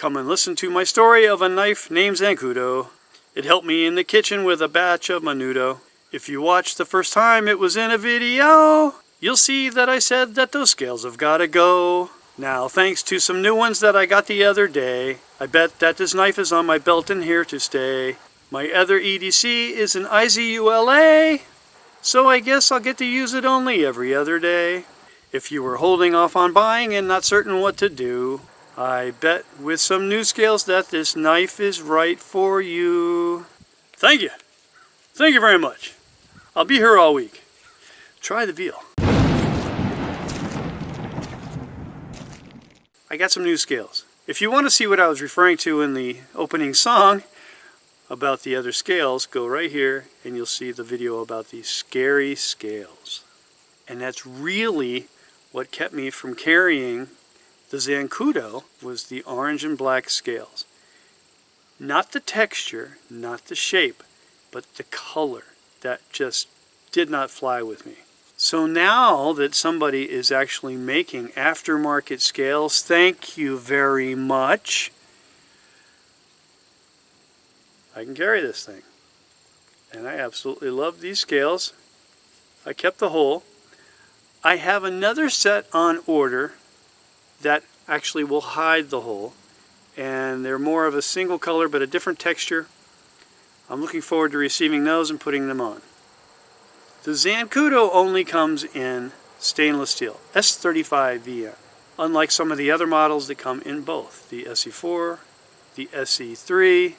Come and listen to my story of a knife named Zancudo. It helped me in the kitchen with a batch of menudo. If you watched the first time it was in a video, you'll see that I said that those scales have gotta go. Now, thanks to some new ones that I got the other day, I bet that this knife is on my belt and here to stay. My other EDC is an IZULA, so I guess I'll get to use it only every other day. If you were holding off on buying and not certain what to do, I bet with some new scales that this knife is right for you. Thank you. Thank you very much. I'll be here all week. Try the veal. I got some new scales. If you want to see what I was referring to in the opening song about the other scales, go right here and you'll see the video about these scary scales. And that's really what kept me from carrying the Zancudo, was the orange and black scales. Not the texture, not the shape, but the color. That just did not fly with me. So now that somebody is actually making aftermarket scales, thank you very much, I can carry this thing. And I absolutely love these scales. I kept the hole. I have another set on order that actually will hide the hole. And they're more of a single color but a different texture. I'm looking forward to receiving those and putting them on. The Zancudo only comes in stainless steel, S35VN. Unlike some of the other models that come in both, the SE4, the SE3,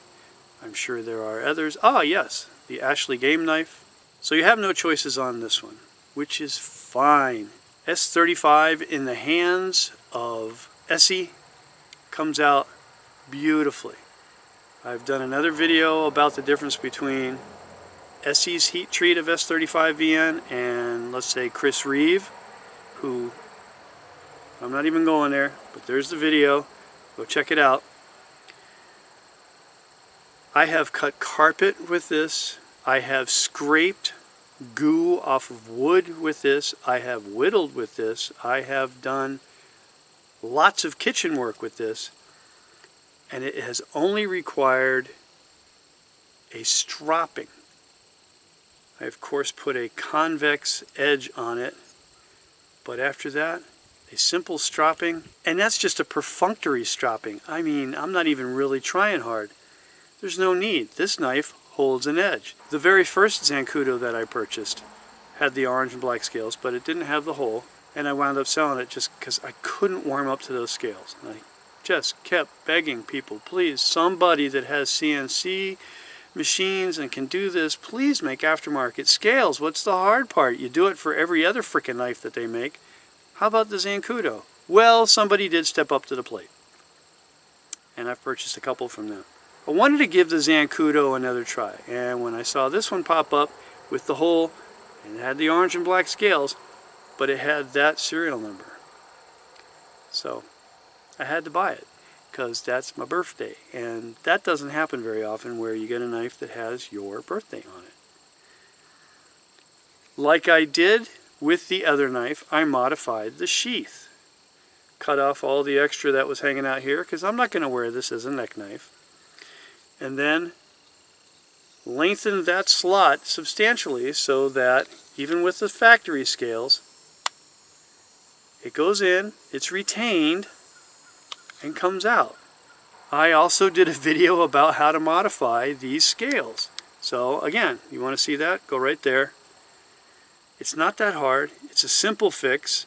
I'm sure there are others. Ah yes, the Ashley game knife. So you have no choices on this one, which is fine. S35 in the hands of ESEE comes out beautifully. I've done another video about the difference between ESEE's heat treat of S35VN and, let's say, Chris Reeve, who, I'm not even going there, but there's the video. Go check it out. I have cut carpet with this. I have scraped goo off of wood with this. I have whittled with this. I have done lots of kitchen work with this. And it has only required a stropping. I of course put a convex edge on it, but after that a simple stropping, and that's just a perfunctory stropping. I mean, I'm not even really trying hard. There's no need. This knife holds an edge. The very first Zancudo that I purchased had the orange and black scales, but it didn't have the hole, and I wound up selling it just because I couldn't warm up to those scales. And I just kept begging people, please, somebody that has CNC machines and can do this, please make aftermarket scales. What's the hard part? You do it for every other frickin' knife that they make. How about the Zancudo? Well, somebody did step up to the plate, and I've purchased a couple from them. I wanted to give the Zancudo another try, and when I saw this one pop up with the hole, and it had the orange and black scales, but it had that serial number, so I had to buy it, because that's my birthday, and that doesn't happen very often where you get a knife that has your birthday on it. Like I did with the other knife, I modified the sheath. Cut off all the extra that was hanging out here, because I'm not going to wear this as a neck knife. And then lengthened that slot substantially so that even with the factory scales, it goes in, it's retained, and comes out. I also did a video about how to modify these scales. So again, you want to see that? Go right there. It's not that hard. It's a simple fix.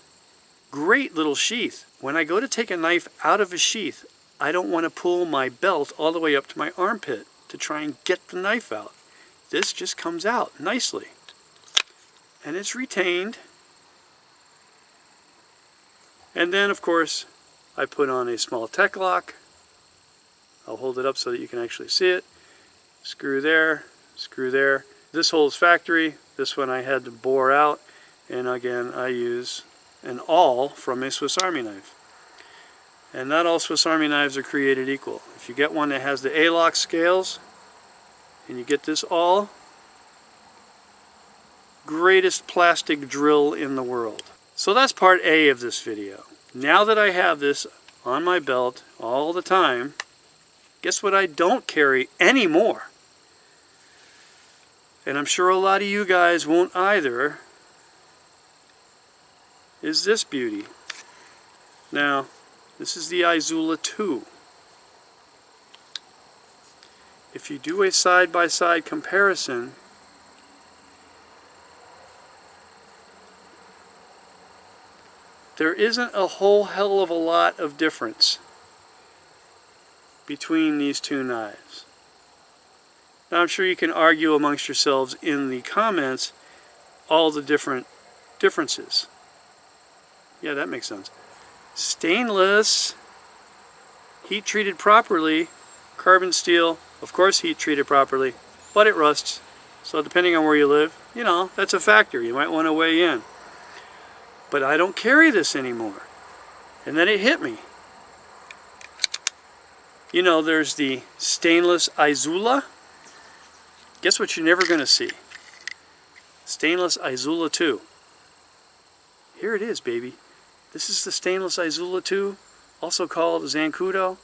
Great little sheath. When I go to take a knife out of a sheath, I don't want to pull my belt all the way up to my armpit to try and get the knife out. This just comes out nicely. And it's retained. And then, of course, I put on a small tech lock. I'll hold it up so that you can actually see it. Screw there, screw there. This hole's factory. This one I had to bore out. And again, I use an awl from a Swiss Army knife. And not all Swiss Army knives are created equal. If you get one that has the A-lock scales, and you get this awl, greatest plastic drill in the world. So that's part A of this video. Now that I have this on my belt all the time, Guess what I don't carry anymore? And I'm sure a lot of you guys won't either, is this beauty. Now, this is the Izula 2. If you do a side-by-side comparison, there isn't a whole hell of a lot of difference between these two knives. Now I'm sure you can argue amongst yourselves in the comments all the differences. Yeah, that makes sense. Stainless, heat treated properly. Carbon steel, of course heat treated properly, but it rusts. So depending on where you live, you know, that's a factor. You might want to weigh in. But I don't carry this anymore. And then it hit me. You know, there's the stainless Izula. Guess what you're never going to see? Stainless Izula 2. Here it is, baby. This is the stainless Izula 2, also called Zancudo.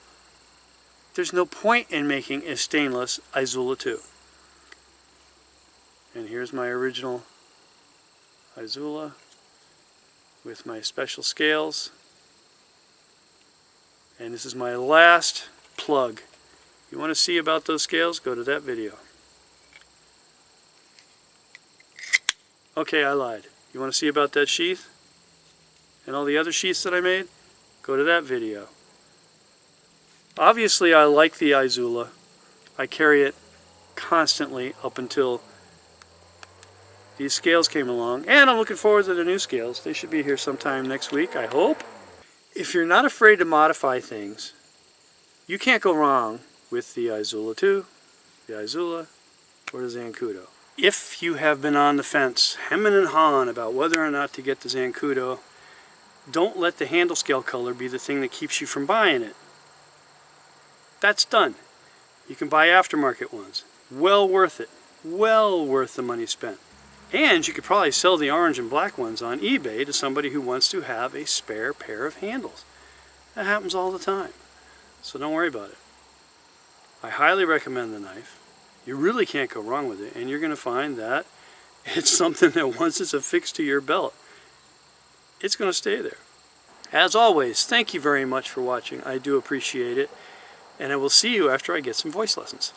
There's no point in making a stainless Izula 2. And here's my original Izula with my special scales. And this is my last plug. You want to see about those scales? Go to that video. Okay, I lied. You want to see about that sheath and all the other sheaths that I made? Go to that video. Obviously, I like the Izula. I carry it constantly up until these scales came along, and I'm looking forward to the new scales. They should be here sometime next week, I hope. If you're not afraid to modify things, you can't go wrong with the Izula 2, the Izula, or the Zancudo. If you have been on the fence, hemming and hawing about whether or not to get the Zancudo, don't let the handle scale color be the thing that keeps you from buying it. That's done. You can buy aftermarket ones. Well worth it. Well worth the money spent. And you could probably sell the orange and black ones on eBay to somebody who wants to have a spare pair of handles. That happens all the time. So don't worry about it. I highly recommend the knife. You really can't go wrong with it. And you're going to find that it's something that once it's affixed to your belt, it's going to stay there. As always, thank you very much for watching. I do appreciate it. And I will see you after I get some voice lessons.